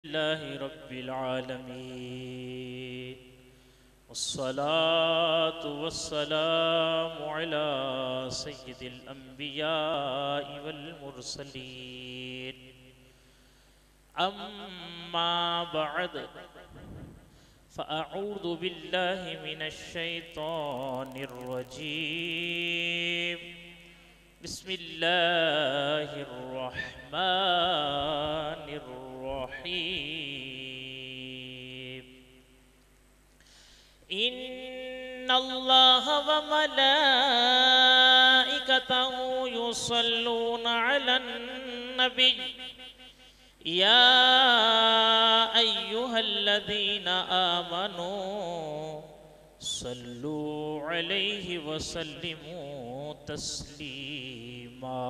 लिल्लाहि रब्बिल आलमीन वस्सलातु वस्सलामु अला सय्यिदिल अंबियाइ वल मुरसलीन अम्मा बअद फ़अऊज़ु बिल्लाहि मिनश शैतानिर रजीम बिस्मिल्लाहिर रहमानिर रहीम इन्नल्लाह व मलाइकतहु युसल्लूना अलन नबी या अय्युहल्लज़ीना आमनू सल्लू अलैहि वसल्लिमू तस्लीमा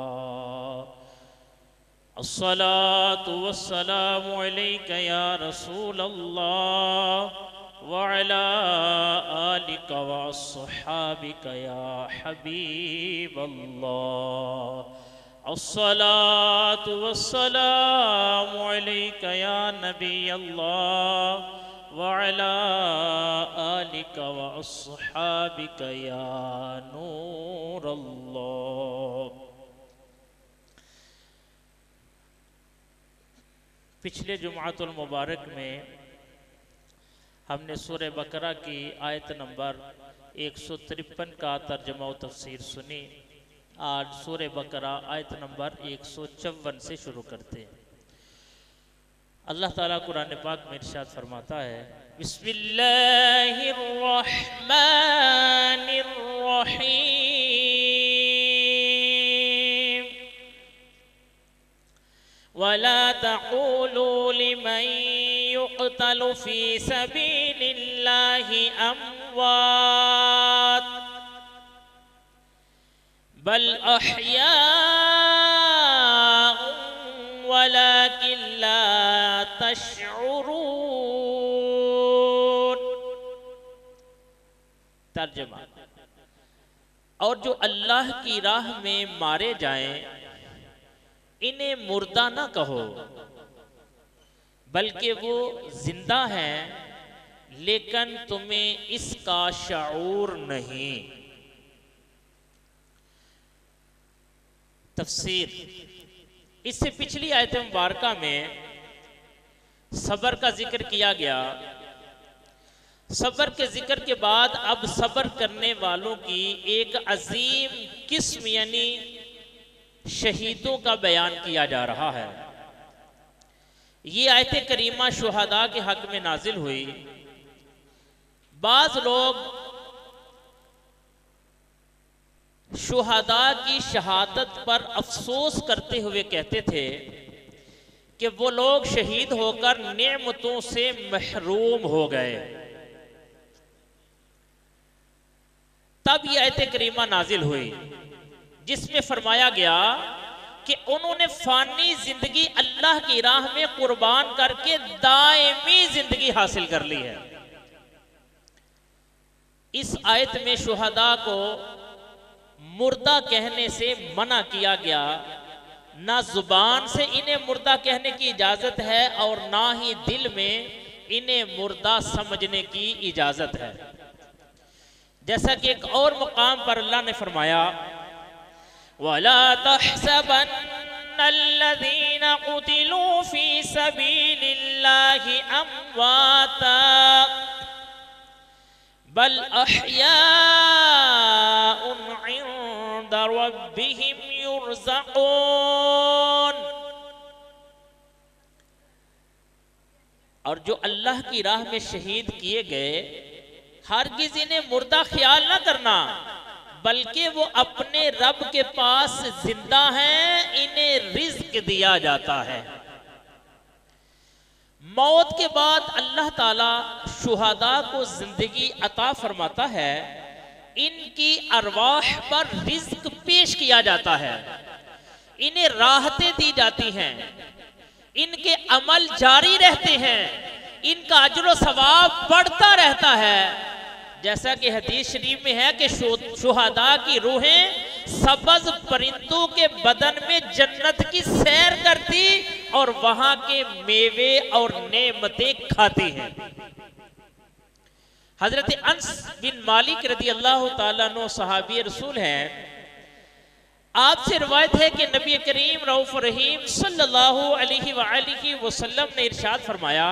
अस्सलातु वस्सलामु अलैका या रसूलल्लाह व अला आलिका व अस्हाबिका या हबीबल्लाह अस्सलातु वस्सलामु अलैका या नबीयल्लाह व अला आलिका व अस्हाबिका या नूरल्लाह। पिछले जुमातुल मुबारक में हमने सूरह बकरा की आयत नंबर 153 का तर्जुमा व तफसीर सुनी। आज सूरह बकरा आयत नंबर 154 से शुरू करते हैं। अल्लाह ताला कुरान पाक में इरशाद फरमाता है, बिस्मिल्लाहिर रहमानिर रहीम वला तक़ूलू लिमन युक़तलु फ़ी सबीलिल्लाहि अम्वात बल अहयाउन वलाकिन ला तशउरून। तर्जुमा, और जो अल्लाह की राह में मारे जाएं इन्हें मुर्दा न कहो, बल्कि वो जिंदा हैं लेकिन तुम्हें इसका शऊर नहीं। तफसीर, इससे पिछली आयत मुबारका में सब्र का जिक्र किया गया। सब्र के जिक्र के बाद अब सब्र करने वालों की एक अजीम किस्म यानी शहीदों का बयान किया जा रहा है। ये आयत करीमा शुहदा के हक में नाजिल हुई। बाज लोग शुहदा की शहादत पर अफसोस करते हुए कहते थे कि वो लोग शहीद होकर नेमतों से महरूम हो गए। तब यह आयत करीमा नाजिल हुई जिसमें फरमाया गया कि उन्होंने फानी जिंदगी अल्लाह की राह में कुर्बान करके दायमी जिंदगी हासिल कर ली है। इस आयत में शुहदा को मुर्दा कहने से मना किया गया। ना जुबान से इन्हें मुर्दा कहने की इजाजत है और ना ही दिल में इन्हें मुर्दा समझने की इजाजत है। जैसा कि एक और मुकाम पर अल्लाह ने फरमाया, वला तहसबन्नल्लज़ीना क़ुतिलू फ़ी सबीलिल्लाहि अम्वाता बल अहयाउन इंदा रब्बिहिम युरज़क़ून। और जो अल्लाह की राह में शहीद किए गए हरगिज़ इन्हें मुर्दा ख्याल न करना, बल्कि वो अपने रब के पास जिंदा हैं, इन्हें रिज़्क दिया जाता है। मौत के बाद अल्लाह ताला शुहदा को जिंदगी अता फरमाता है। इनकी अरवाह पर रिज़्क पेश किया जाता है, इन्हें राहतें दी जाती हैं, इनके अमल जारी रहते हैं, इनका अजर व सवाब बढ़ता रहता है। जैसा कि हदीस शरीफ में है कि शुहदा की रूहें सबज परिंदों के बदन में जन्नत की सैर करती और वहां के मेवे और नेमतें खाती हैं। हजरत अनस बिन मालिक रदी अल्लाह ताला अन्हु सहाबी रसूल हैं। आपसे रिवायत है कि नबी करीम रऊफ रहीम सल्लल्लाहु अलैहि वसल्लम ने इरशाद फरमाया,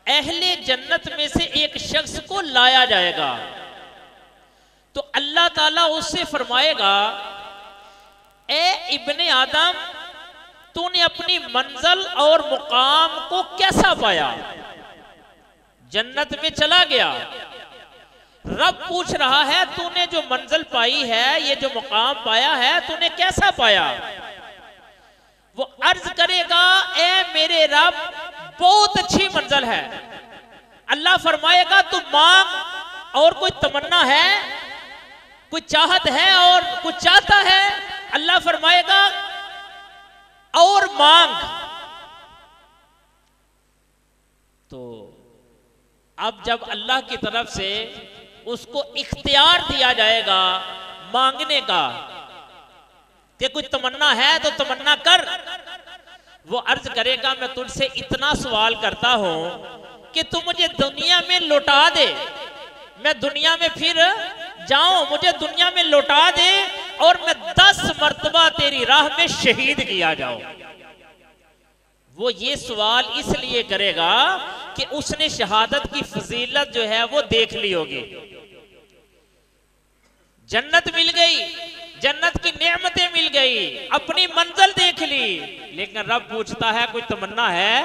अहले जन्नत में से एक शख्स को लाया जाएगा तो अल्लाह ताला उससे फरमाएगा, ए इब्ने आदम, तूने अपनी मंजिल और मुकाम को कैसा पाया? जन्नत में चला गया, रब पूछ रहा है तूने जो मंजिल पाई है, ये जो मुकाम पाया है, तूने कैसा पाया? वो अर्ज करेगा, ए मेरे रब, बहुत अच्छी मंजिल है। अल्लाह फरमाएगा, तू मांग, और कोई तमन्ना है, कोई चाहत है और कुछ चाहता है? अल्लाह फरमाएगा, और मांग। तो अब जब अल्लाह की तरफ से उसको इख्तियार दिया जाएगा मांगने का कि कुछ तमन्ना है तो तमन्ना कर, वो अर्ज करेगा, मैं तुझसे इतना सवाल करता हूं कि तू मुझे दुनिया में लौटा दे, मैं दुनिया में फिर जाऊं, मुझे दुनिया में लौटा दे और मैं 10 मर्तबा तेरी राह में शहीद किया जाऊं। वो ये सवाल इसलिए करेगा कि उसने शहादत की फजीलत जो है वो देख ली होगी। जन्नत मिल गई, जन्नत की नेमतें मिल गई, अपनी मंजिल देख ली, लेकिन रब पूछता है कोई तमन्ना है?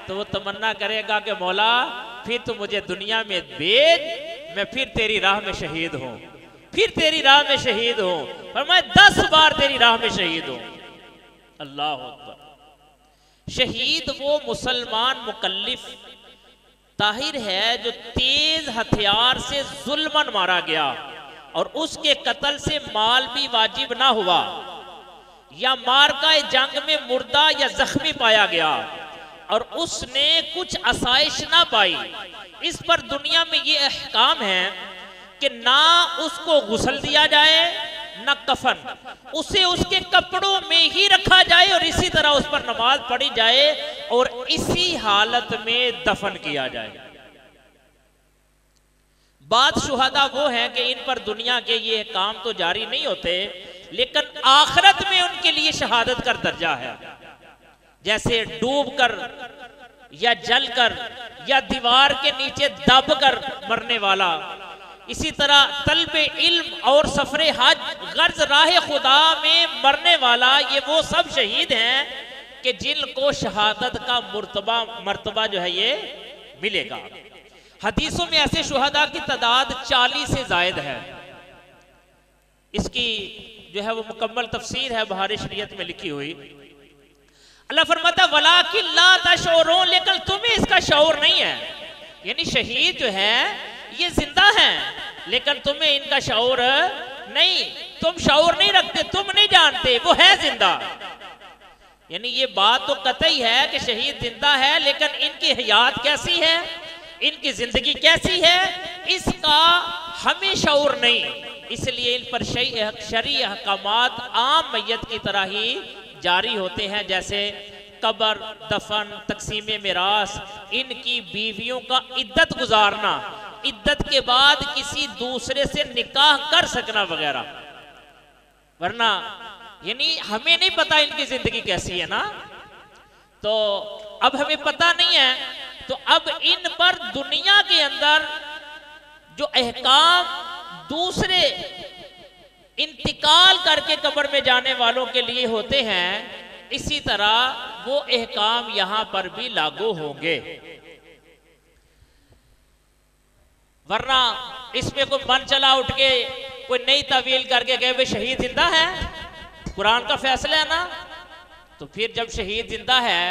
तो वो तमन्ना करेगा कि मौला फिर तू मुझे दुनिया में भेज, मैं फिर तेरी राह में शहीद हूं, फिर तेरी राह में शहीद हूं, और मैं 10 बार तेरी राह में शहीद हूं। अल्लाह अकबर। शहीद वो मुसलमान मुकल्लिफ ताहिर है जो तेज हथियार से जुल्मन मारा गया और उसके कत्ल से माल भी वाजिब ना हुआ, या मारका जंग में मुर्दा या जख्मी पाया गया और उसने कुछ आसाइश ना पाई। इस पर दुनिया में ये अहकाम है कि ना उसको गुस्ल दिया जाए, ना कफन, उसे उसके कपड़ों में ही रखा जाए और इसी तरह उस पर नमाज पढ़ी जाए और इसी हालत में दफन किया जाए। बात शुहदा वो हैं कि इन पर दुनिया के ये काम तो जारी नहीं होते, लेकिन आखिरत में उनके लिए शहादत का दर्जा है। जैसे डूब कर या जल कर या दीवार के नीचे दब कर मरने वाला, इसी तरह तलबे इल्म और सफरे हज गर्ज राह खुदा में मरने वाला, ये वो सब शहीद हैं कि जिनको शहादत का मर्तबा जो है ये मिलेगा। हदीसों में ऐसे शुहदा की तादाद 40 से जायद है। इसकी जो है वो मुकम्मल तफसीर है बहार शरीयत में लिखी हुई। अल्लाह फरमाता वलाकिन ला तशऊरून, लेकिन तुम्हें इसका शऊर नहीं है। यानी शहीद जो है ये जिंदा हैं, लेकिन तुम्हें इनका शऊर नहीं, तुम शऊर नहीं रखते, तुम नहीं जानते वो है जिंदा। यानी ये बात तो कतई है कि शहीद जिंदा है, लेकिन इनकी हयात कैसी है, इनकी जिंदगी कैसी है, इसका हमें शऊर नहीं। इसलिए इन पर शरई अहकामात आम मैयत की तरह ही जारी होते हैं, जैसे कब्र, दफन, तकसीम मिरास, इनकी बीवियों का इद्दत गुजारना, इद्दत के बाद किसी दूसरे से निकाह कर सकना वगैरह। वरना यानी हमें नहीं पता इनकी जिंदगी कैसी है ना, तो अब हमें पता नहीं है, तो अब इन पर दुनिया के अंदर जो अहकाम दूसरे इंतकाल करके कब्र में जाने वालों के लिए होते हैं, इसी तरह वो अहकाम यहां पर भी लागू होंगे। वरना इसमें कोई मन चला उठ के कोई नई तवील करके कहे भाई शहीद जिंदा है, कुरान का फैसला है ना, तो फिर जब शहीद जिंदा है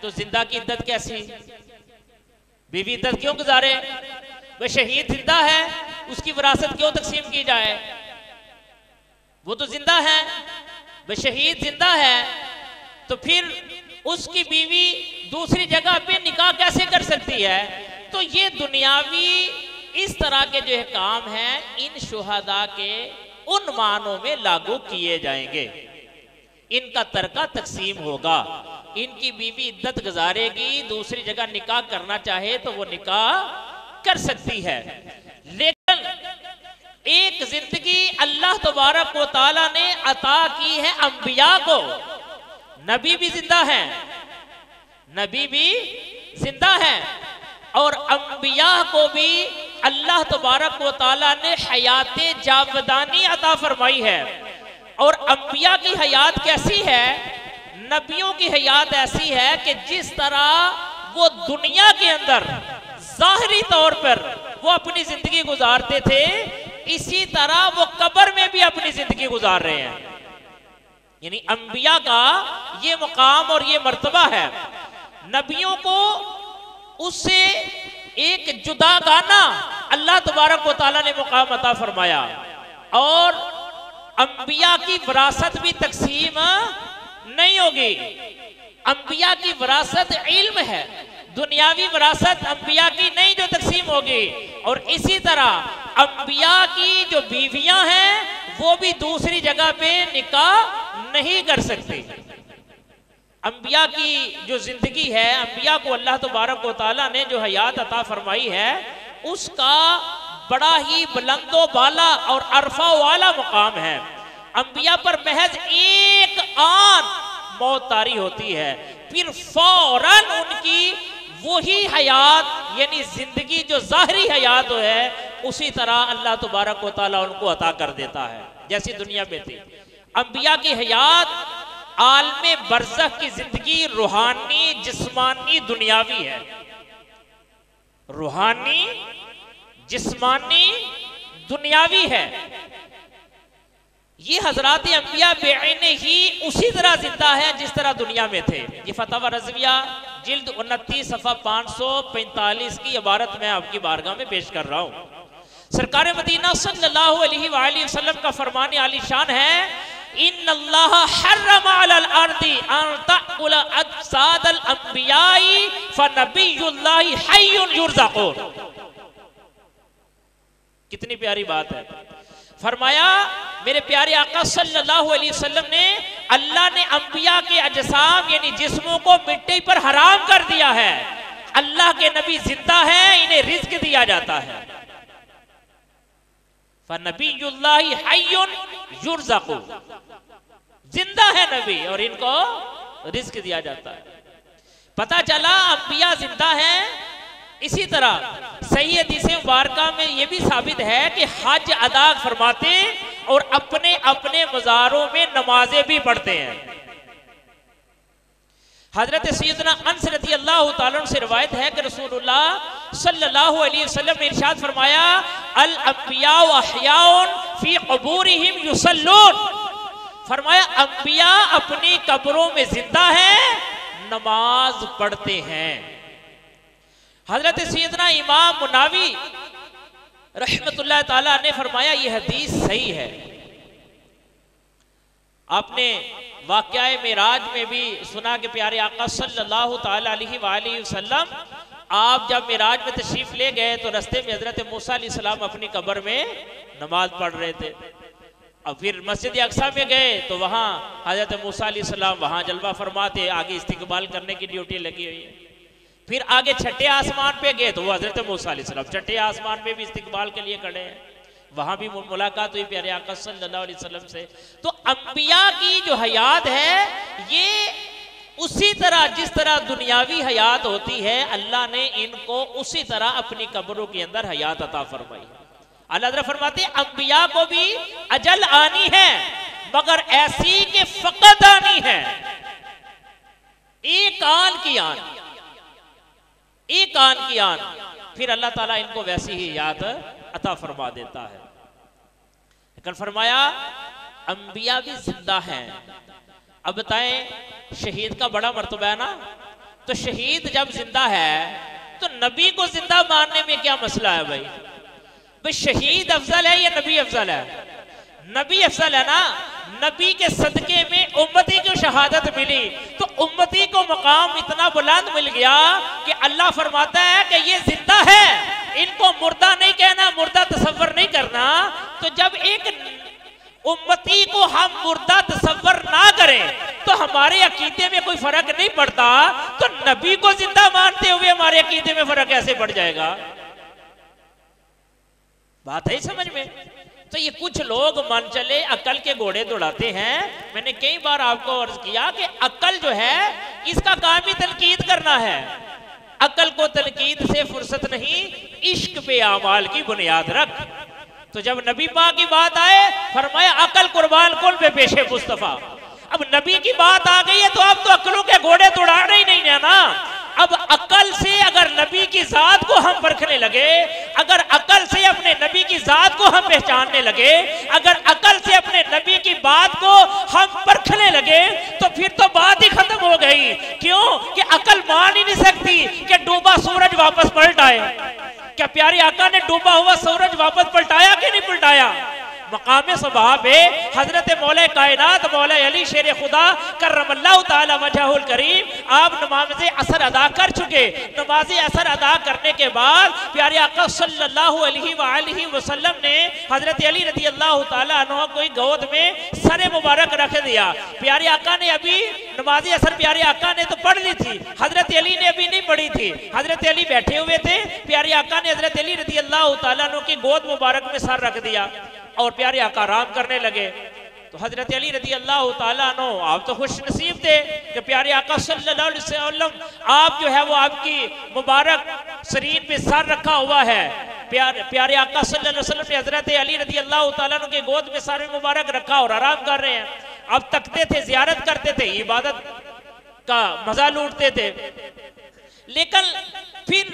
तो जिंदा की इद्दत कैसी, बीवी इद्दत क्यों गुजारे? भाई शहीद जिंदा है, उसकी विरासत क्यों तकसीम की जाए? वो तो जिंदा है। भाई शहीद जिंदा है तो फिर उसकी बीवी दूसरी जगह पे निकाह कैसे कर सकती है? तो ये दुनियावी इस तरह के जो काम हैं, इन शुहदा के उन मानों में लागू किए जाएंगे। इनका तरका तकसीम होगा, इनकी बीवी इद्दत गुजारेगी, दूसरी जगह निकाह करना चाहे तो वो निकाह कर सकती है। लेकिन एक जिंदगी अल्लाह तबारक व तआला ने अता की है अंबिया को। नबी भी जिंदा है, नबी भी जिंदा है, और अंबिया को भी अल्लाह तबारक व तआला ने हयाते जावदानी अता फरमाई है। और अंबिया की हयात कैसी है? नबियों की हयात ऐसी है कि जिस तरह वो दुनिया के अंदर जाहिरी तौर पर वो अपनी जिंदगी गुजारते थे, इसी तरह वो कब्र में भी अपनी जिंदगी गुजार रहे हैं। यानी अंबिया का ये मुकाम और ये मर्तबा है। नबियों को उससे एक जुदागाना अल्लाह तबारक व तआला ने मुकाम अता फरमाया। और अंबिया की विरासत भी तकसीम नहीं होगी। अंबिया की विरासत इल्म है, दुनियावी विरासत अंबिया की नहीं जो तकसीम होगी। और इसी तरह अंबिया की जो बीवियां हैं वो भी दूसरी जगह पे निकाह नहीं कर सकती। अंबिया की जो जिंदगी है, अंबिया को अल्लाह तबारक व तआला ने जो हयात अता फरमाई है, उसका बड़ा ही बुलंदो बाला और अरफा वाला मुकाम है। अंबिया पर महज एक आन मौत तारी होती है, फिर फौरन उनकी वही हयात यानी जिंदगी जो जाहिरी हयात है उसी तरह अल्लाह तबारक व तआला उनको अता कर देता है जैसी दुनिया में थी। अंबिया की हयात आलमे बरज़ख की जिंदगी रूहानी, जिस्मानी, दुनियावी है। रूहानी, जिस्मानी, दुनियावी है। ये हजरात अंबिया बेईने ही उसी तरह जिंदा है जिस तरह दुनिया में थे। ये फतवा रज़विया जिल्द 29 सफ़ा 545 की इबारत मैं आपकी बारगाह में पेश कर रहा हूँ। सरकार मदीना सल्लल्लाहु अलैहि वसल्लम का फरमान आलीशान है, इन्नल्लाह हर्रम अलल अर्दी अन तअकुल अजसादल अंबियाई फनबियुल्लाहि हय्युन युरज़क़ून। कितनी प्यारी बात है। फरमाया मेरे प्यारे आका सल्लल्लाहु अलैहि वसल्लम ने, अल्लाह ने अंबिया के अजसाम यानी जिस्मों को मिट्टी पर हराम कर दिया है। अल्लाह के नबी जिंदा है, इन्हें रिज्क दिया जाता है। फनबियुल्लाहि हय्युन युरज़क़ून, जिंदा है नबी और इनको रिज्क दिया जाता है। पता चला अंबिया जिंदा है। इसी तरह सही हदीस मुबारका में यह भी साबित है कि हज अदा फरमाते और अपने अपने मज़ारों में नमाजें भी पढ़ते हैं। हजरत सैयदना अनस रज़ियल्लाहु ताला से रिवायत है कि रसूलुल्लाह सल्लल्लाहु अलैहि वसल्लम ने इरशाद फरमाया, अल अंबिया अहयाउन फी क़ुबूरिहिम युसल्लून। फरमाया अंबिया अपनी कब्रों में जिंदा है, नमाज पढ़ते हैं। हजरत सैयदना इमाम मुनावी रहमतुल्लाह ताला ने फरमाया ये हदीस सही है। आपने वाक़या मेराज में भी सुना कि प्यारे आका सल्लल्लाहु ताला अलैहि वसल्लम आप जब मेराज में तशरीफ ले गए तो रास्ते में हजरत मूसा अलैहिस्सलाम अपनी कब्र में नमाज पढ़ रहे थे। और फिर मस्जिद अक्सा में गए तो वहाँ हजरत मूसा अलैहिस्सलाम वहाँ जलवा फरमाते, आगे इस्तिकबाल करने की ड्यूटी लगी हुई है। फिर आगे छठे आसमान पे गए तो वो हजरत मूसा अलैहिस्सलाम छठे आसमान पे भी इस्तिकबाल के लिए खड़े हैं, वहां भी मुलाकात हुई प्यारे आका सल्लल्लाहु अलैहि वसल्लम से। तो अंबिया की जो हयात है ये उसी तरह जिस तरह दुनियावी हयात होती है, अल्लाह ने इनको उसी तरह अपनी कब्रों के अंदर हयात अता फरमाई। अल्लाह ताला फरमाते अंबिया को भी अजल आनी है मगर ऐसी कि फकत आनी है, एक आन की आन, एक आन की आन। फिर अल्लाह ताला इनको वैसी ही याद अता फरमा देता है। लेकिन फरमाया अंबिया भी जिंदा हैं। अब बताएं शहीद का बड़ा मर्तबा है ना, तो शहीद जब जिंदा है तो नबी को जिंदा मानने में क्या मसला है भाई? भाई शहीद अफजल है या नबी अफजल है? नबी अफजल है ना। नबी के सदके में उम्मती को शहादत मिली तो उम्मती को मकाम इतना बुलंद मिल गया कि अल्लाह फरमाता है कि ये जिंदा है, इनको मुर्दा नहीं कहना, मुर्दा तसव्वुर नहीं करना। तो जब एक उम्मती को हम मुर्दा तसव्वुर ना करें तो हमारे अकीदे में कोई फर्क नहीं पड़ता, तो नबी को जिंदा मानते हुए हमारे अकीदे में फर्क कैसे पड़ जाएगा? बात है समझ में? तो ये कुछ लोग मन चले अकल के घोड़े दौड़ाते हैं। मैंने कई बार आपको अर्ज किया कि अकल जो है इसका काम ही तनकीद करना है। अकल को तनकीद से फुर्सत नहीं, इश्क पे आमाल की बुनियाद रख। तो जब नबी पाक की बात आए फरमाया अकल कुर्बान कुल पे पेशे मुस्तफा। अब नबी की बात आ गई है तो अब तो अकलों के घोड़े दौड़ाने ही नहीं है ना। अब अकल से अगर नबी की जात को हम परखने लगे, अगर अकल से अपने नबी की जात को हम पहचानने लगे, अगर अकल से अपने नबी की बात को हम परखने लगे, तो फिर तो बात ही खत्म हो गई। क्यों कि अकल मान ही नहीं सकती कि डूबा सूरज वापस पलट आए। क्या प्यारे आका ने डूबा हुआ सूरज वापस पलटाया कि नहीं पलटाया? मकाम सबाब है हजरत मौला कायनात मौला अली शेर खुदा करमल्लाहु ताला वजहुल करीम, आप नमाज असर अदा कर चुके। नमाज असर अदा करने के बाद प्यारे आका सल्लल्लाहु अलैहि वसल्लम ने हजरत अली रज़ी अल्लाह ताला अन्हु को गोद में सर मुबारक रख दिया। प्यारे आका ने अभी नमाज असर प्यारे आका ने तो पढ़ ली थी, हजरत अली ने अभी नहीं पढ़ी थी। हजरत अली बैठे हुए थे, प्यारे आका ने हजरत अली रज़ी अल्लाह ताला अन्हु की गोद मुबारक में सर रख दिया और प्यारे आका आराम करने लगे। तो हजरत अली रज़ी अल्लाह ताला अन्हु आप तो खुश नसीब थे कि प्यारे आका सल्लल्लाहु अलैहि वसल्लम आप जो है वो आपकी मुबारक शरीर पे सर रखा हुआ है। प्यारे आका सल्लल्लाहु अलैहि वसल्लम ने हजरत अली रज़ी अल्लाह ताला अन्हु के गोद में सर मुबारक रखा और आराम कर रहे हैं। अब तकते थे, जियारत करते थे, इबादत का मजा लूटते थे। लेकिन फिर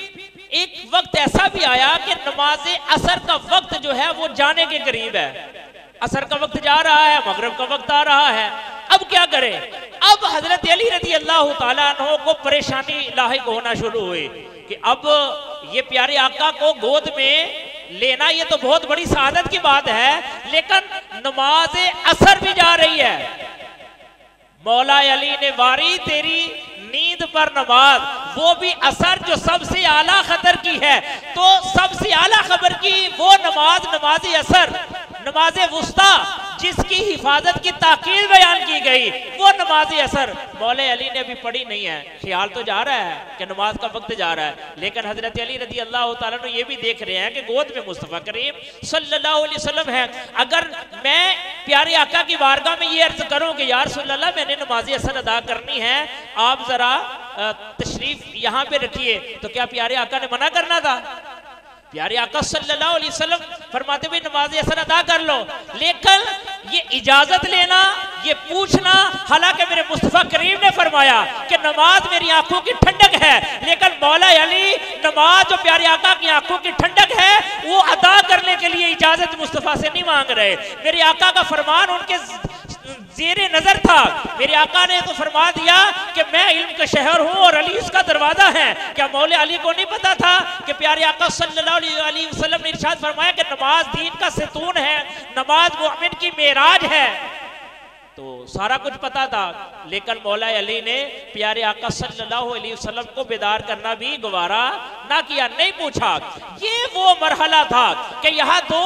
एक वक्त ऐसा भी आया कि नमाज असर का वक्त जो है वो जाने के करीब है। असर का वक्त जा रहा है, मगरिब का वक्त आ रहा है। अब क्या करें? अब हजरत अली रज़ी अल्लाह ताला अन्हु को परेशानी लाहिक होना शुरू हुई कि अब ये प्यारे आका को गोद में लेना ये तो बहुत बड़ी सआदत की बात है, लेकिन नमाज असर भी जा रही है। मौला अली ने वारी तेरी नींद पर नमाज, वो भी असर जो सबसे आला खतर की है, तो सबसे आला खबर की वो नमाज नमाज असर, नमाज वुस्ता जिसकी हिफाजत की ताकीद बयान की गई, वो नमाज असर मौला अली ने अभी पढ़ी नहीं है। ख्याल तो जा रहा है कि नमाज का वक्त जा रहा है, लेकिन हजरत अली रज़ी अल्लाह ताला अन्हु ये भी देख रहे हैं कि गोद में मुस्तफ़ा करीम सल्लल्लाहु अलैहि वसल्लम है। अगर मैं प्यारे आका की बारगाह में ये अर्ज करूं कि या रसूल अल्लाह मैंने नमाज असर अदा करनी है, आप जरा तशरीफ यहाँ पे रखिए, तो क्या प्यारे आका ने मना करना था? प्यारे आका सल्लल्लाहु अलैहि वसल्लम फरमाते हुए नमाज असर अदा कर लो। लेकिन ये इजाजत लेना, ये पूछना, हालांकि मेरे मुस्तफा करीम ने फरमाया कि नमाज मेरी आंखों की ठंडक है, लेकिन मौला अली नमाज जो प्यारे आका की आंखों की ठंडक है वो अदा करने के लिए इजाजत मुस्तफा से नहीं मांग रहे। मेरे आका का फरमान उनके ज़ेरे नजर था। मेरे आका ने तो फरमा दिया कि मैं इल्म का शहर हूँ और अली उसका दरवाजा है। क्या मौला अली को नहीं पता था कि प्यारे आका सल्लल्लाहु अलैहि वसल्लम ने इरशाद फरमाया कि नमाज दीन का सतून है, नमाज मोमिन की मेराज है? तो सारा कुछ पता था, लेकिन मौला अली ने प्यारे आका सल्लल्लाहु अलैहि वसल्लम को बेदार करना भी गवारा ना किया, नहीं पूछा। ये वो मरहला था कि यहाँ दो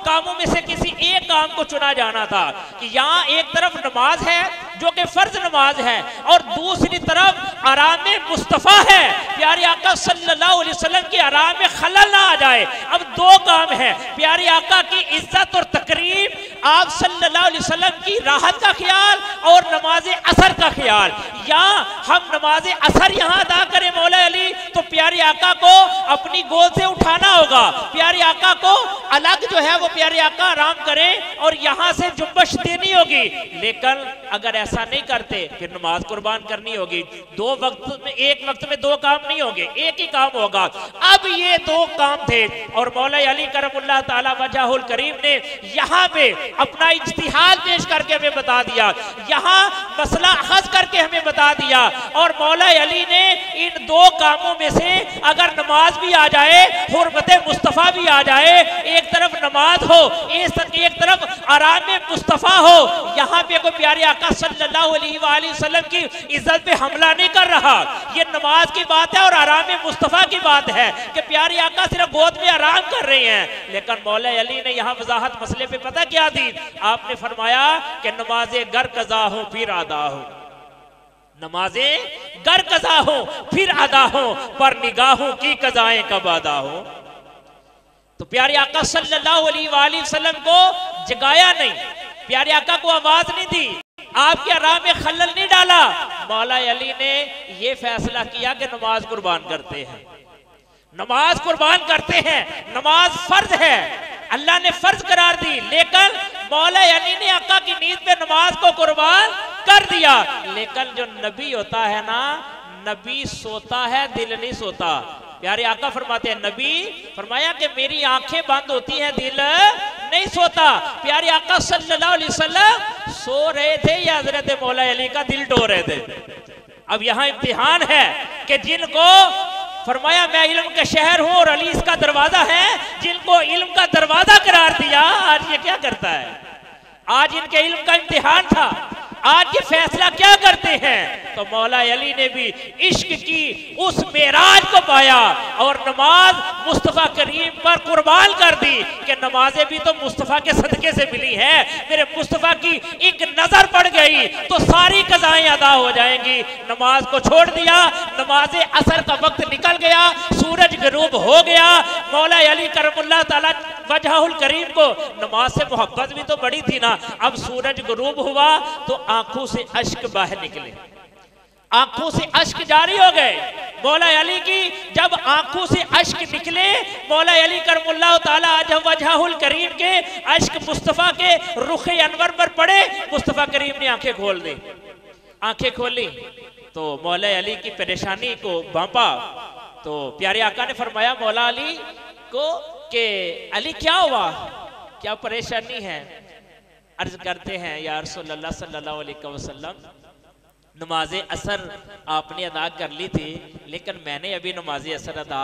कामों में से किसी एक काम को चुना जाना था कि यहाँ एक तरफ नमाज है जो कि फर्ज नमाज है और दूसरी तरफ आराम मुस्तफ़ा है। प्यारे आका सल्लल्लाहु अलैहि वसल्लम की आराम में खलल ना आ जाए। अब दो काम है, प्यारे आका की इज्जत और तकरीम, आप सल्लल्लाहु अलैहि वसल्लम की राहत का ख्याल और नमाज असर का ख्याल। या हम नमाज असर यहाँ अदा करें मौला अली, तो प्यारे आका को अपनी गोद से उठाना होगा, प्यारे आका को अलग जो है वो प्यारे आका आराम करें और यहाँ से जुम्बश देनी होगी। लेकिन अगर ऐसा नहीं करते फिर नमाज कुर्बान करनी होगी। दो वक्त में, एक वक्त में दो काम नहीं होंगे, एक ही काम होगा। अब ये दो काम थे और मौला अली करमुल्लाह ताला वजहुल करीम ने यहाँ पे अपना इज्तिहाद पेश करके हमें बता दिया, यहाँ मसला हज करके हमें बता दिया। और मौला अली ने इन दो कामों में से अगर नमाज भी आ जाए, हुर्मत मुस्तफ़ा भी आ जाए, एक तरफ नमाज हो, एक तरफ आराम मुस्तफ़ा हो, यहाँ पे कोई प्यारे आका सल्लल्लाहु अलैहि वसल्लम की इज्जत पे हमला नहीं कर रहा। ये नमाज की बात है और आराम मुस्तफ़ा की बात है कि प्यारे आका सिर्फ गोद में आराम कर रहे हैं। लेकिन मौला अली ने यहाँ वजाहत मसले पे पता क्या दी हदीस, आपने फरमाया कि नमाजे गर कज़ा हो फिर अदा हो, नमाजे गर कज़ा हो फिर अदा हो, पर निगाहों की कज़ाएं कब अदा हो। तो प्यारे आका सल्लल्लाहु अलैहि वसल्लम को जगाया नहीं, प्यारे आका को आवाज नहीं दी, आपके आराम में खलल नहीं डाला। मौला अली ने यह फैसला किया कि नमाज कुर्बान करते हैं, नमाज कुर्बान करते हैं, नमाज फर्ज है, अल्लाह ने फर्ज करार दी। लेकिन मौला अली ने आका की नीयत पे नमाज को कुर्बान कर दिया। लेकिन जो नबी होता है ना, नबी सोता है, दिल नहीं सोता। प्यारे आका फरमाते हैं, नबी फरमाया कि मेरी आंखें बंद होती हैं, दिल नहीं सोता। प्यारे आका सल्लल्लाहु अलैहि वसल्लम सो रहे थे या हजरत मौला अली का दिल डो रहे थे। अब यहाँ इम्तिहान है कि जिनको फरमाया मैं इल्म का शहर हूं और अली इसका दरवाजा है, जिनको इल्म का दरवाजा करार दिया, आज ये क्या करता है? आज इनके इल्म का इम्तिहान था, आज ये फैसला क्या करते हैं? तो मौला अली ने भी इश्क की उस मेराज को पाया और नमाज मुस्तफ़ा करीम पर कुर्बान कर दी कि नमाजें भी तो मुस्तफ़ा के सदके से मिली है। मेरे मुस्तफ़ा की एक नजर पड़ गई तो सारी कज़ाएं अदा हो जाएंगी। नमाज को छोड़ दिया, नमाज असर का वक्त निकल गया, सूरज गरूब हो गया। मौला अली करमुल्लाह ताला वजहुल करीम को नमाज से मोहब्बत भी तो बड़ी थी ना। अब सूरज गरूब हुआ तो आंखों से अश्क बाहर निकले, आंखों से अश्क जारी हो गए। मौला अली की जब आंखों से अश्क निकले, मौला अली करमुल्लाह ताला वजहुल करीम के अश्क मुस्तफ़ा के रुख अनवर पर पड़े। मुस्तफ़ा करीम ने आंखें खोल दी, आंखें खोली तो मौला अली की परेशानी को भांपा। तो प्यारे आका ने फरमाया मौला अली को कि अली क्या हुआ, क्या परेशानी है? अर्ज करते हैं या रसूलल्लाह सल्लल्लाहु अलैहि वसल्लम, नमाज असर आपने अदा कर ली थी, लेकिन मैंने अभी नमाज असर अदा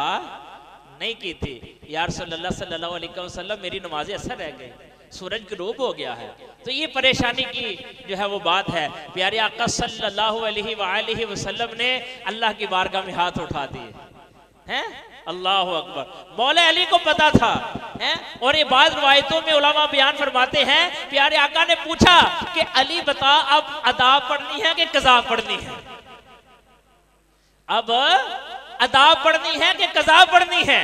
नहीं की थी। या रसूलल्लाह सल्लल्लाहु अलैहि वसल्लम मेरी नमाज असर रह गई, सूरज गरूब हो गया है। तो ये परेशानी की जो है वो बात है। प्यारे आका सल्लल्लाहु अलैहि वसल्लम ने अल्लाह की बारगाह में हाथ उठा दिए हैं। अल्लाह अकबर। मौला अली को पता था हैं, और ये बाद रवायतों में उलमा बयान फरमाते हैं, प्यारे आका ने पूछा कि अली बता अब अदा पढ़नी है कि कज़ा पढ़नी है? अब अदा पढ़नी है कि कज़ा पढ़नी है?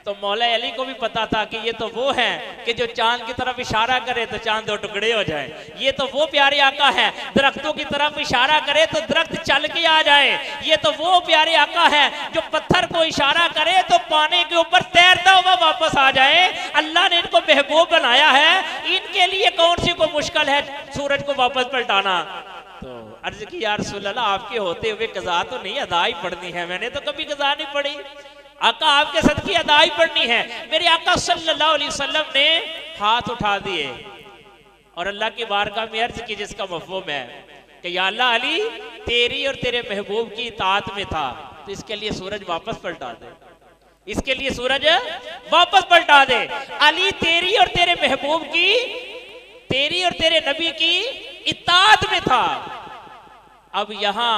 तो मौला अली को भी पता था कि ये तो वो है कि जो चांद की तरफ इशारा करे तो चांद दो टुकड़े हो जाए। ये तो वो प्यारे आका है, दरख्तों की तरफ इशारा करे तो दरख्त चल के आ जाए। ये तो वो प्यारे आका है जो पत्थर को इशारा करे तो पानी के ऊपर तैरता हुआ वापस आ जाए। अल्लाह ने इनको महबूब बनाया है, इनके लिए कौन सी को मुश्किल है सूरज को वापस पलटाना। तो अर्ज की या रसूलल्लाह आपके होते हुए कज़ा तो नहीं, अदा ही पढ़नी है। मैंने तो कभी कज़ा नहीं पढ़ी, आका आपके सदके अदा ही पढ़नी है। मेरे आका सल्लल्लाहु अलैहि वसल्लम ने हाथ उठा दिए और अल्लाह की बारगाह में अर्ज की, जिसका मफ़हूम है कि या अल्लाह अली तेरी और तेरे महबूब की इताअत में था, तो इसके लिए सूरज वापस पलटा दे, इसके लिए सूरज वापस पलटा दे। अली तेरी और तेरे महबूब की, तेरी और तेरे नबी की इताअत में था। अब यहां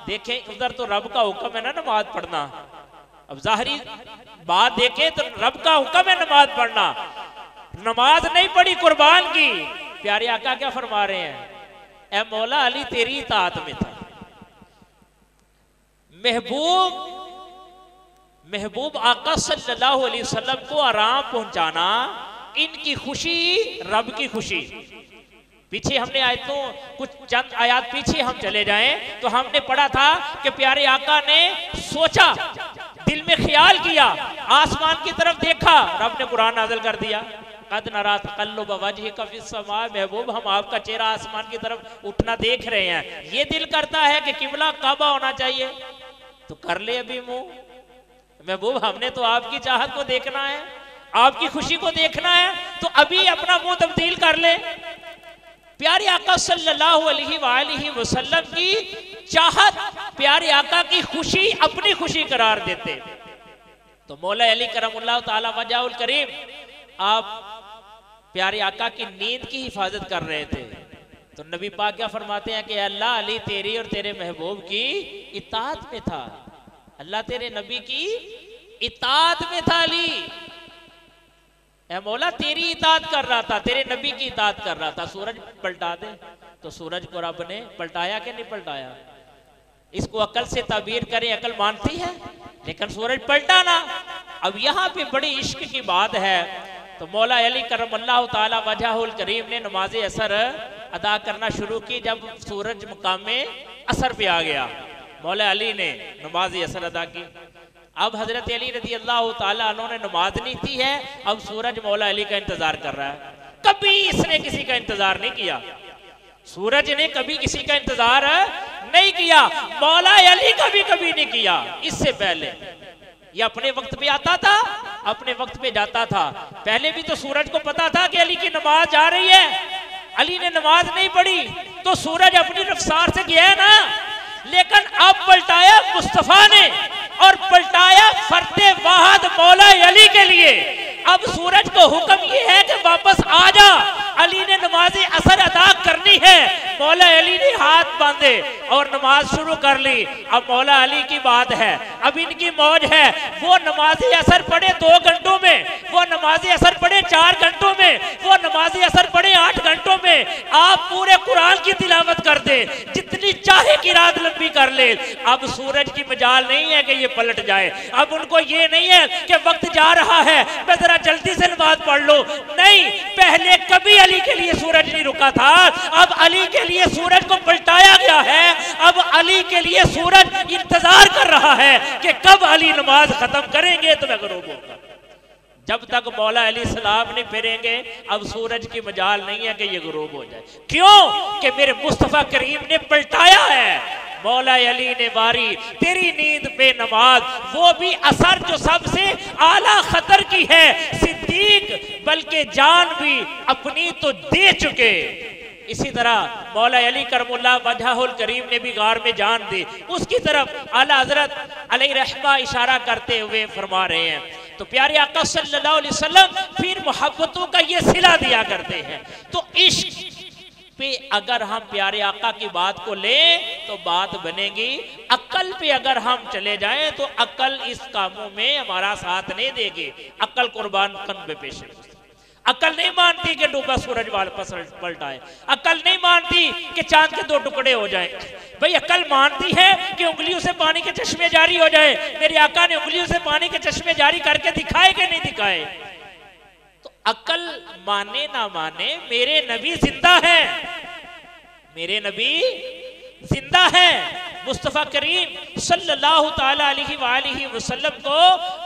देखें, उधर तो रब का हुक्म है ना नमाज पढ़ना, अब जाहिरी बात देखें तो रब का हुक्म है नमाज पढ़ना, नमाज नहीं पढ़ी कुर्बान की। प्यारे आका क्या फरमा रहे हैं? ए मौला अली तेरी इताअत में था। महबूब आका सल्लल्लाहु अलैहि वसल्लम को आराम पहुंचाना, इनकी खुशी रब की खुशी। पीछे हमने आयतों कुछ चंद आयात पीछे हम चले जाएं तो हमने पढ़ा था कि प्यारे आका ने सोचा, दिल में ख्याल किया, आसमान की तरफ देखा, रब ने कुरान नाज़िल कर दिया, कद नरा तक़ल्लुब वजहिका फ़िस समा। महबूब हम आपका चेहरा आसमान की तरफ उठना देख रहे हैं, ये दिल करता है कि किबला काबा होना चाहिए, तो कर ले अभी मुंह। महबूब हमने तो आपकी चाहत को देखना है, आपकी खुशी को देखना है, तो अभी अपना मुंह तब्दील कर ले। प्यारे आका सल्लल्लाहु अलैहि वसल्लम की चाहत, प्यारे आका की खुशी अपनी खुशी करार देते। तो मौला अली करमुल्लाह ताला वजहुल करीम आप प्यारे आका की नींद की हिफाजत कर रहे थे। तो नबी पाक क्या फरमाते हैं कि अल्लाह अली तेरी और तेरे महबूब की इताअत में था, अल्लाह तेरे नबी की इताअत में था अली। ए मौला तेरी इताअत कर रहा था, तेरे नबी की इताअत कर रहा था, सूरज पलटा दे। तो सूरज को रब ने पलटाया कि नहीं पलटाया? इसको अकल से ताबीर करें, अकल मानती है, लेकिन सूरज पलटा ना। अब यहाँ पे बड़ी इश्क की बात है। तो मौला अली करमल्लाहु ताला वजहुल करीम ने नमाज असर अदा करना शुरू की। जब सूरज मुकाम में असर पे आ गया, मौला अली ने नमाज असर अदा की। अब हजरत अली रजी अल्लाह ताला अन्हु ने नमाज नहीं थी है, अब सूरज मौला अली का इंतजार कर रहा है। कभी इसने किसी का इंतजार नहीं किया, सूरज ने कभी किसी का इंतजार नहीं किया, मौला अली का भी कभी नहीं किया। इससे पहले ये अपने वक्त पे आता था, अपने वक्त पे जाता था। पहले भी तो सूरज को पता था कि अली की नमाज जा रही है, अली ने नमाज नहीं पढ़ी तो सूरज अपनी रफ्तार से गया है ना। लेकिन अब पलटाया मुस्तफा ने और पलटाया फर्दे वाहद मौला अली के लिए। अब सूरज को हुक्म ये है कि वापस आ जा, अली ने नमाज असर अदा करनी है। मौला अली ने हाथ बांधे और नमाज शुरू कर ली। अब मौला अली की बात है, अब इनकी मौज है। वो नमाज असर पढ़े 2 घंटों में, वो नमाज असर पढ़े 4 घंटों में, वो नमाज असर पढ़े 8 घंटों में। आप पूरे कुरान की तिलावत कर दे, जितनी चाहे की रात लंबी कर ले। अब सूरज की मजाल नहीं है कि ये पलट जाए। अब उनको ये नहीं है कि वक्त जा रहा है, मैं जरा जल्दी से नमाज पढ़ लो। नहीं, पहले कभी अली के लिए सूरज नहीं रुका था, अब अली के लिए सूरज को पलटाया गया है। अब अली के लिए सूरज इंतजार कर रहा है कि कब अली नमाज खत्म करेंगे तो मैं गरूब होगा। जब तक मौला अली सलाम नहीं फिरेंगे, अब सूरज की मजाल नहीं है कि ये गरूब हो जाए। क्यों कि मेरे मुस्तफा करीम ने पलटाया है। मौला अली ने बारी तेरी नींद पे नमाज, वो भी असर जो सबसे आला खतर की है। सिद्दीक बल्कि जान भी अपनी तो दे चुके। इसी तरह मौला अली करमुल्लाह वजहुल करीम ने भी गार में जान दी। उसकी तरफ आला हजरत अलैहि रहमा इशारा करते हुए फरमा रहे हैं। तो प्यारे आका सल्लल्लाहु अलैहि वसल्लम फिर मोहब्बतों का ये सिला दिया करते हैं। तो इश्क पे अगर हम प्यारे आका की बात को लें तो बात बनेगी। अक्ल पे अगर हम चले जाएं तो अक्ल इस कामों में हमारा साथ नहीं देगी। अक्ल कुर्बान कन पे पेश। अक्ल नहीं मानती कि डूबा सूरज वापस पलटाए, अक्ल नहीं मानती कि चांद के 2 टुकड़े हो जाए। भाई अक्ल मानती है कि उंगलियों से पानी के चश्मे जारी हो जाए। मेरे आका ने उंगलियों से पानी के चश्मे जारी करके दिखाए कि नहीं दिखाए? तो अक्ल माने ना माने, मेरे नबी जिंदा है, मेरे नबी जिंदा है। मुस्तफा करीम सल्लल्लाहु ताला अलैहि वसल्लम को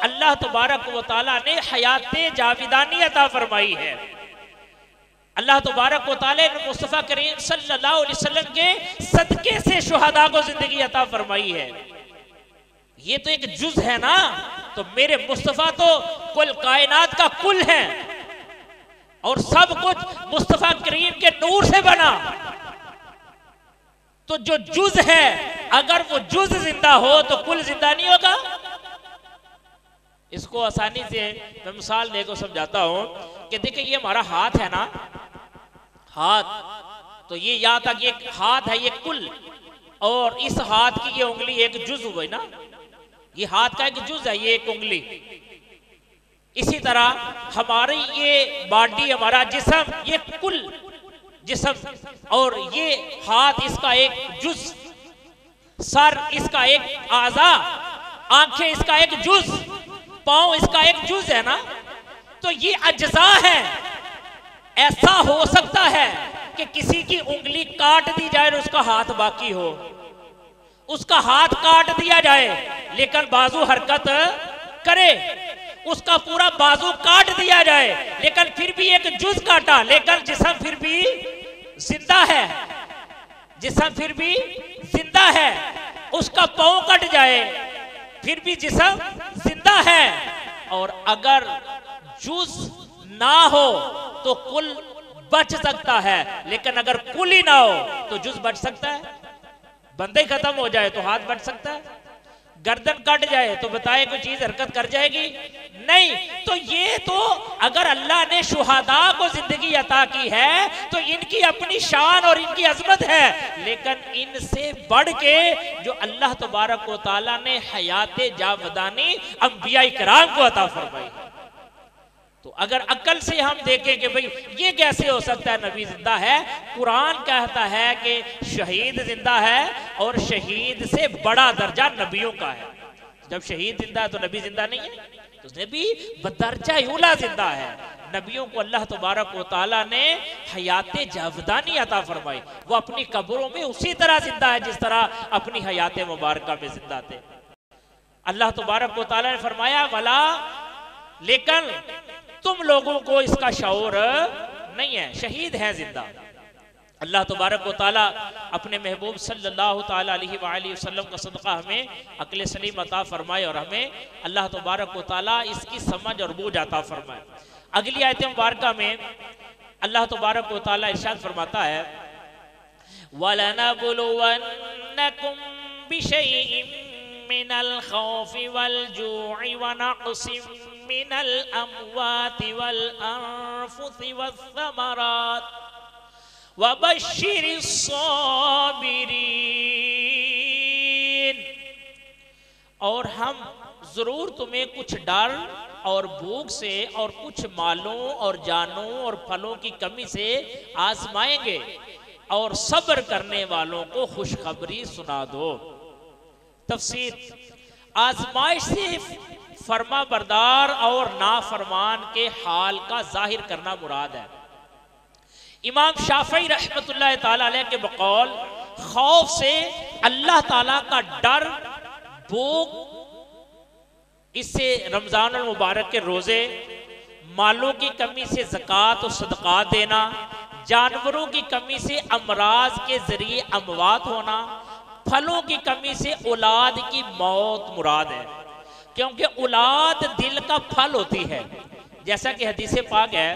अल्लाह तबारक व तआला ने हयाते जाविदानी अता फरमाई है। अल्लाह तबारक व तआला ने मुस्तफा करीम सल्लल्लाहु अलैहि वसल्लम के सदके से शुहदा को जिंदगी अता फरमाई है। ये तो एक जुज है ना। तो मेरे मुस्तफा तो कुल कायनात का कुल है और सब कुछ मुस्तफा करीम के नूर से बना। तो जो जुज है, अगर वो जुज जिंदा हो तो कुल जिंदा नहीं होगा। इसको आसानी से मैं मिसाल देकर समझाता हूं कि देखिए ये हमारा हाथ है ना, हाथ, तो ये यहाँ तक ये हाथ है, ये कुल, और इस हाथ की ये उंगली एक जुज हुई ना, ये हाथ का एक जुज है, ये एक उंगली। इसी तरह हमारी ये बॉडी, हमारा जिस्म, ये कुल जिस्म, और ये हाथ इसका एक जुज, सर इसका एक आज़ा, आंखें इसका एक जुज, पांव इसका एक जुज है ना। तो ये अज्जा है। ऐसा हो सकता है कि किसी की उंगली काट दी जाए और उसका हाथ बाकी हो, उसका हाथ काट दिया जाए लेकिन बाजू हरकत करे, उसका पूरा बाजू काट दिया जाए लेकिन फिर भी एक जुज काटा, लेकिन जिस्म फिर भी जिंदा है, जिस्म फिर भी जिंदा है। उसका पांव कट जाए फिर भी जिस्म जिंदा है। और अगर जुज ना हो तो कुल बच सकता है, लेकिन अगर कुल ही ना हो तो जुज बच सकता है। बंदे खत्म हो जाए तो हाथ बच सकता है, गर्दन कट जाए तो बताए कोई चीज हरकत कर जाएगी नहीं। तो ये तो अगर अल्लाह ने शुहदा को जिंदगी अता की है तो इनकी अपनी शान और इनकी अजमत है, लेकिन इनसे बढ़ के जो अल्लाह तबारक व तआला ने हयाते जावदानी अंबिया इकराम को अता फरमाई। तो अगर अक्ल से हम देखें कि भाई ये कैसे हो सकता है, नबी जिंदा है, कुरान कहता है कि शहीद जिंदा है और शहीद से बड़ा दर्जा नबियों का है। जब शहीद जिंदा है तो नबी जिंदा नहीं है, तो नबी बदर्जा उला जिंदा है। नबियों को अल्लाह तबारक व तआला ने हयाते जावदानी अता फरमाई, वो अपनी कब्रों में उसी तरह जिंदा है जिस तरह अपनी हयाते मुबारका में जिंदा थे। अल्लाह तबारक व तआला ने फरमाया वला, लेकिन तुम लोगों को इसका शऊर नहीं है, शहीद है जिंदा। अल्लाह तबारक व तआला अपने महबूब सल्लल्लाहु तआला अलैहि वसल्लम का सदका हमें अक्ल सलीम अता फरमाए और हमें अल्लाह तबारक व तआला इसकी समझ और बूझ अता फरमाए। अगली आयत मुबारका में अल्लाह तबारक व तआला इरशाद फरमाता है वलनबलुवन्नकुम बिशैइन मिनल खौफि वल जूइ व नक़सिम मिनल अमवाति वल अनफुसि वस्समरात वबश्शिरिस साबिरीन। और हम जरूर तुम्हें कुछ डर और भूख से और कुछ मालों और जानों और फलों की कमी से आजमाएंगे और सब्र करने वालों को खुशखबरी सुना दो। तफसीर, आजमाइश से फरमा बरदार और नाफरमान के हाल का जाहिर करना मुराद है। इमाम शाफई रहमतुल्लाह ताला अलैह के बकौल खौफ से अल्लाह ताला का डर, भूख, इससे रमजान मुबारक के रोजे, मालों की कमी से ज़कात और सदक़ात देना, जानवरों की कमी से अमराज के जरिए अमवात होना, फलों की कमी से औलाद की मौत मुराद है, क्योंकि औलाद दिल का फल होती है। जैसा कि हदीस पाक है,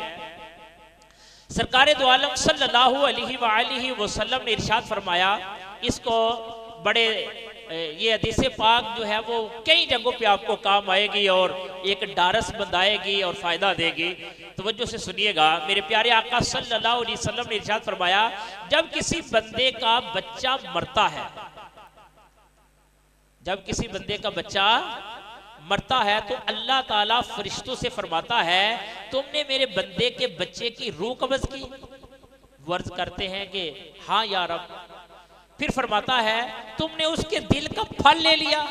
सरकार दो आलम सल्लल्लाहु अलैहि वसल्लम ने इरशाद फरमाया, इसको बड़े ये हदीस पाक जो है वो कई जगहों पे आपको काम आएगी और एक डारस बंधाएगी और फायदा देगी। तवज्जो से सुनिएगा, मेरे प्यारे आका सल्लल्लाहु अलैहि वसल्लम ने इरशाद फरमाया, जब किसी बंदे का बच्चा मरता है, जब किसी बंदे का बच्चा मरता है तो अल्लाह ताला फरिश्तों से फरमाता है तुमने मेरे बंदे के बच्चे की रूह कब्ज़ की? वर्ज करते हैं कि हाँ या रब। फिर फरमाता है तुमने उसके दिल का फल ले लिया?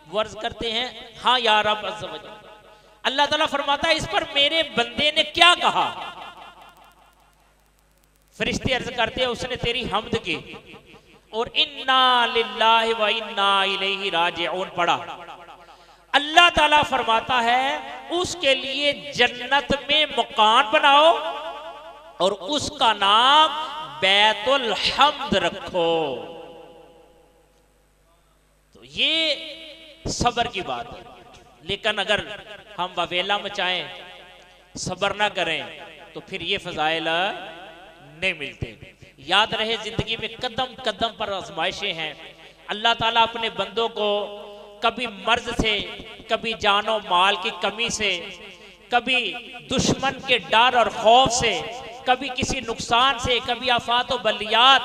वर्ज करते हैं हाँ या रब। अल्लाह ताला फरमाता है इस पर मेरे बंदे ने क्या कहा? फरिश्ते अर्ज करते हैं उसने तेरी हम्द की और इन्ना लिल्लाहि व इन्ना इलैहि राजिऊन पढ़ा। अल्लाह ताला फरमाता है उसके लिए जन्नत में मकान बनाओ और उसका नाम बैतुल हम्द रखो। तो ये सब्र की बात है। लेकिन अगर हम ववेला मचाएं, सब्र ना करें तो फिर ये फजाइल नहीं मिलते। याद रहे जिंदगी में कदम कदम पर आजमाइशें हैं। अल्लाह ताला अपने बंदों को कभी मर्ज से, कभी जानो माल की कमी से, कभी दुश्मन के डर और खौफ से, कभी किसी नुकसान से, कभी आफात व बलियात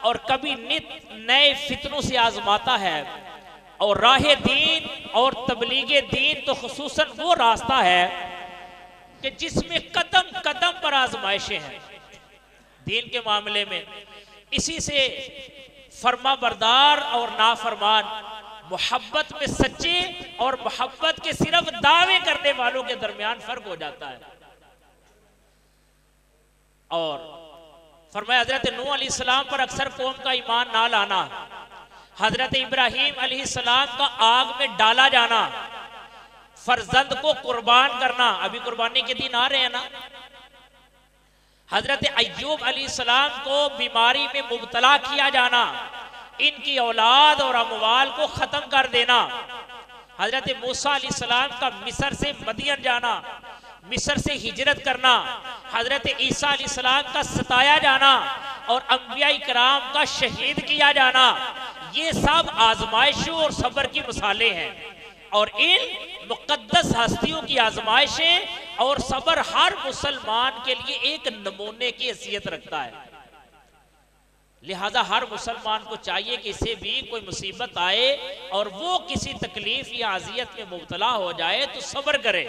और कभी नित नए फितनों से आजमाता है। और राह दीन और तबलीगे दीन तो खुसूसन वो रास्ता है कि जिसमें कदम कदम पर आजमाइशें हैं दीन के मामले में। इसी से फरमा बरदार और नाफरमान, मोहब्बत में सच्चे और मोहब्बत के सिर्फ दावे करने वालों के दरमियान फर्क हो जाता है। और फरमाया हजरत नूह अलैहिस्सलाम पर अक्सर कौम का ईमान ना लाना, हजरत इब्राहीम अलैहिस्सलाम का आग में डाला जाना, फर्जंद को कुर्बान करना, अभी कुर्बानी के दिन आ रहे हैं ना, हजरत अय्यूब अलैहिस्सलाम को बीमारी में मुब्तला किया जाना, इनकी औलाद और अमवाल को खत्म कर देना, हजरत मूसा अलैहिस्सलाम का मिस्र से मदियन जाना, मिस्र से हिजरत करना, हजरत ईसा अलैहिस्सलाम का सताया जाना और अंबिया इकराम का शहीद किया जाना, ये सब आजमाइशों और सब्र की मिसालें हैं। और इन मुकद्दस हस्तियों की आजमाइशें और सब्र हर मुसलमान के लिए एक नमूने की हैसियत रखता है। लिहाजा हर मुसलमान को चाहिए कि इसे भी कोई मुसीबत आए और वो किसी तकलीफ या अजियत में मुब्तला हो जाए तो सब्र करे,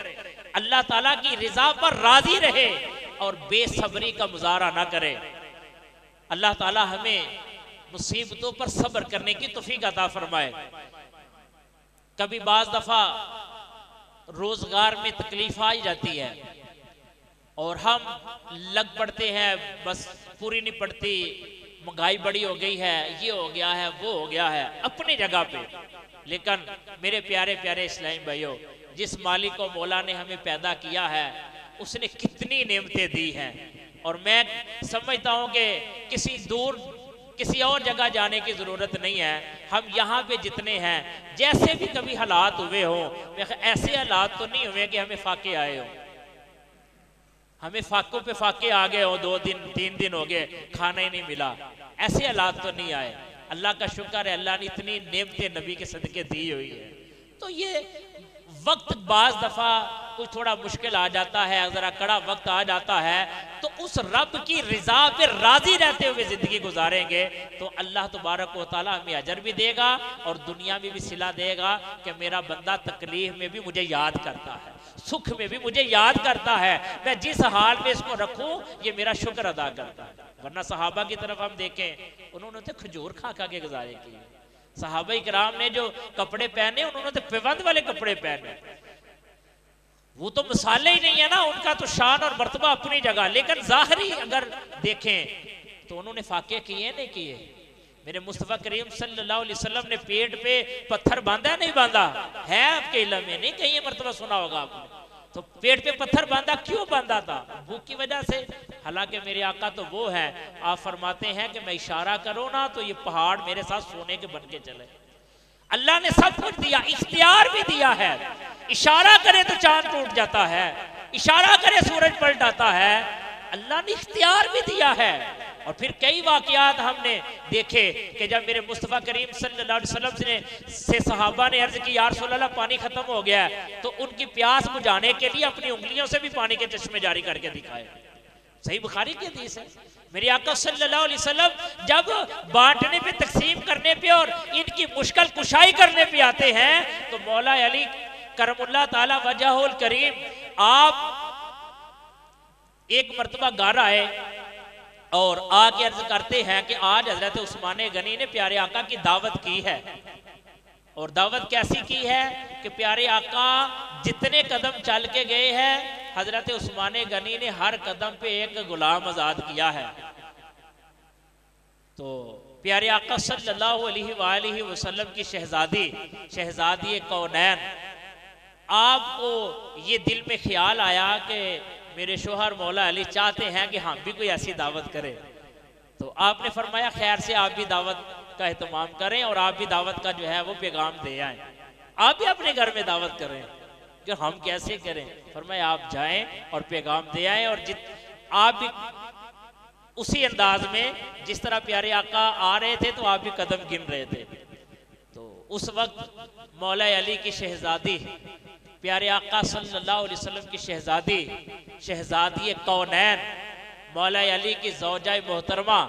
अल्लाह ताला की रिजा पर राजी रहे और बेसब्री का मुजाहरा ना करे। अल्लाह ताला हमें मुसीबतों पर सब्र करने की तौफीक अता फरमाए। कभी बाज दफा रोजगार में तकलीफ आ जाती है और हम लग पड़ते हैं, बस पूरी नहीं पड़ती, महंगाई बड़ी हो गई है, ये हो गया है, वो हो गया है, अपनी जगह पे। लेकिन मेरे प्यारे प्यारे इस्लामी भाइयों, जिस मालिक को मौला ने हमें पैदा किया है उसने कितनी नेमतें दी हैं, और मैं समझता हूँ कि किसी और जगह जाने की ज़रूरत नहीं है। हम यहाँ पे जितने हैं, जैसे भी कभी हालात हुए हों, ऐसे हालात तो नहीं हुए कि हमें फाके आए हो, हमें फाकों पे फाके आ गए हो, 2 दिन 3 दिन हो गए खाना ही नहीं मिला, ऐसे हालात तो नहीं आए। अल्लाह का शुक्र है, अल्लाह ने इतनी नेमतें नबी के सदके दी हुई है। तो ये वक्त बाज दफा कुछ थोड़ा मुश्किल आ जाता है, जरा कड़ा वक्त आ जाता है, तो उस रब की रिजा पे राजी रहते हुए जिंदगी गुजारेंगे तो अल्लाह तबारक व तआला हमें अजर भी देगा और दुनिया में भी सिला देगा कि मेरा बंदा तकलीफ में भी मुझे याद करता है, सुख में भी मुझे याद करता है, मैं जिस हाल में इसको रखूं ये मेरा शुक्र अदा करता है। वरना सहाबा की तरफ हम देखें, उन्होंने तो खजूर खा खा के गुजारे किए। सहाबा इकराम ने जो कपड़े पहने, उन्होंने तो पिबंद वाले कपड़े पहने, वो तो मिसाले ही नहीं है ना, उनका तो शान और मर्तबा अपनी जगह। लेकिन जाहिरी अगर देखें तो उन्होंने फाके किए नहीं किए। मेरे मुस्तफ़ा करीम सल्लल्लाहु अलैहि वसल्लम ने पेट पे पत्थर बांधा नहीं बांधा है? आपके इल्म में नहीं कहीं मर्तबा सुना होगा आपने? तो पेट पे पत्थर बांधा क्यों बांधा था? भूख की वजह से। हालांकि मेरे आका तो वो है, आप फरमाते हैं कि मैं इशारा करूँ ना तो ये पहाड़ मेरे साथ सोने के बन के चले। अल्लाह ने सब कुछ दिया, इख्तियार भी दिया है। इशारा करे तो चांद टूट जाता है, इशारा करे सूरज पलट आता है, अल्लाह ने इख्तियार भी दिया है। और फिर कई वाकयात हमने देखे कि जब मेरे मुस्तफ़ा करीम सल्लल्लाहु अलैहि वसल्लम से सहाबा ने अर्ज की, या रसूल अल्लाह पानी खत्म हो गया है, तो उनकी प्यास बुझाने के लिए अपनी उंगलियों से भी पानी के चश्मे जारी करके दिखाए। सही बुखारी की हदीस है। मेरे आका सल्लल्लाहु अलैहि वसल्लम जब बांटने पे, तकसीम करने पे और इनकी मुश्किल कुशाई करने पे आते हैं तो मौला अली करमुल्लाह ताला वजहुल करीम आप एक मर्तबा घर आए और आके अर्ज करते हैं कि आज हजरत उस्मान गनी ने प्यारे आका की दावत की है। और दावत कैसी की है कि प्यारे आका जितने कदम चल के गए हैं, हजरत उस्मान गनी ने हर कदम पे एक गुलाम आजाद किया है। तो प्यारे आका सल्लल्लाहु अलैहि वसल्लम की शहजादी कौनैन, आपको ये दिल में ख्याल आया कि मेरे शोहर मौला अली चाहते हैं कि हम भी कोई ऐसी दावत करें। तो आपने फरमाया खैर से आप भी दावत का एहतमाम करें और आप भी दावत का जो है वो पैगाम दे आए, आप भी अपने घर में दावत करें। कि हम कैसे करें? फरमाया आप जाएं और पैगाम दे आए, और आप भी उसी अंदाज में जिस तरह प्यारे आका आ रहे थे तो आप भी कदम गिन रहे थे। तो उस वक्त मौला अली की शहजादी, प्यारे आका सल्लल्लाहु अलैहि वसल्लम की शहजादी कौनैन मौला अली की ज़ौजा मोहतरमा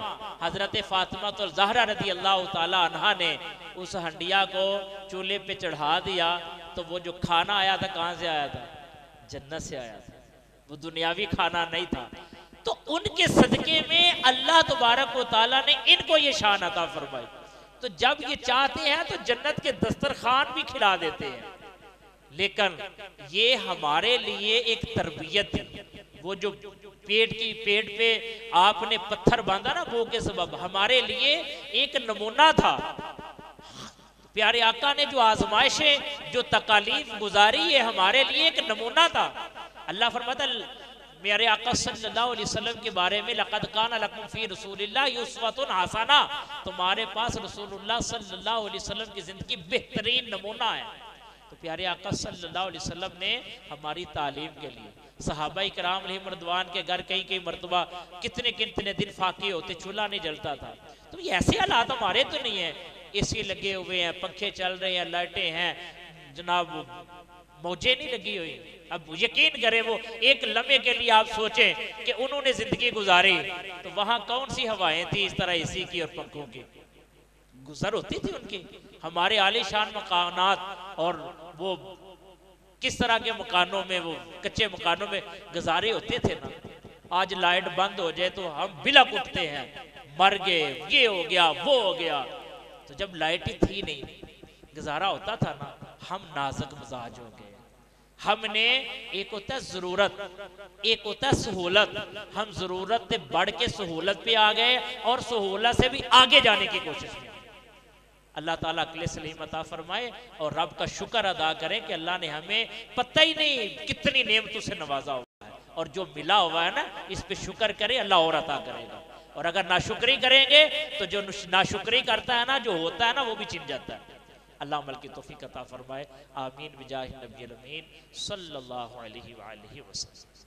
हजरत फातिमा तो ज़हरा रज़ी अल्लाह ताला अन्हा ने उस हंडिया को चूल्हे पे चढ़ा दिया। तो वो जो खाना आया था, कहाँ से आया था? जन्नत से आया था, वो दुनियावी खाना नहीं था। तो उनके सदके में अल्लाह तबारक व तआला ने इनको ये शान अता फरमाई। तो जब ये चाहते हैं तो जन्नत के दस्तरखान भी खिला देते हैं। लेकिन ये हमारे लिए एक तरबियत थी। वो जो पेट पे आपने पत्थर बांधा ना वो के सबब, हमारे लिए एक नमूना था। प्यारे आका ने जो आजमाइशें, जो तकालीफ गुजारी, ये हमारे लिए एक नमूना था। अल्लाह फरमाता मेरे आका सल्लल्लाहु अलैहि वसल्लम के बारे में, लक़द काना लकुम फ़ी रसूलिल्लाहि उस्वतुन हसना, तुम्हारे पास रसूलुल्लाह सल्लल्लाहु अलैहि वसल्लम की जिंदगी बेहतरीन नमूना है। तो प्यारे आका सल्लल्लाहु अलैहि वसल्लम ने हमारी तालीम के लिए सहाबा इकराम अलैहिम रिदवान के घर कई मरतबा कितने दिन फाके होते, चूल्हा नहीं जलता था। तो ये ऐसे हालात हमारे तो नहीं है, एसी लगे हुए हैं, पंखे चल रहे हैं, लाइटें हैं जनाब, मौजें नहीं लगी हुई। अब यकीन करें वो एक लम्हे के लिए आप सोचें कि उन्होंने जिंदगी गुजारी तो वहां कौन सी हवाएं थी इस तरह एसी की और पंखों की गुजर होती थी उनकी। हमारे आलीशान मकानात और वो किस तरह के मकानों में, वो कच्चे मकानों में गुजारे होते थे ना। आज लाइट बंद हो जाए तो हम बिलक उठते हैं, मर गए, ये हो गया, वो हो गया। तो जब लाइट ही थी नहीं, गुजारा होता था ना, हम नाजुक मिजाज हो गए। हमने, एक होता है जरूरत, एक होता है सहूलत, हम जरूरत से बढ़ के सहूलत पे आ गए और सहूलत से भी आगे जाने की कोशिश की। अल्लाह ताला अक्ल सलीम अता फरमाए और रब का शुक्र अदा करें कि अल्लाह ने हमें पता ही नहीं कितनी नेमतों से नवाजा हुआ है, और जो मिला हुआ है ना इस पे शुक्र करें, अल्लाह और अता करेगा। और अगर नाशुक्री करेंगे तो जो नाशुक्री करता है ना, जो होता है ना, वो भी छिन जाता है। अल्लाह अमल की तौफीक अता फरमाए। आमीन बिजाह नबी अमीन सल्लल्लाहु अलैहि वसल्लम।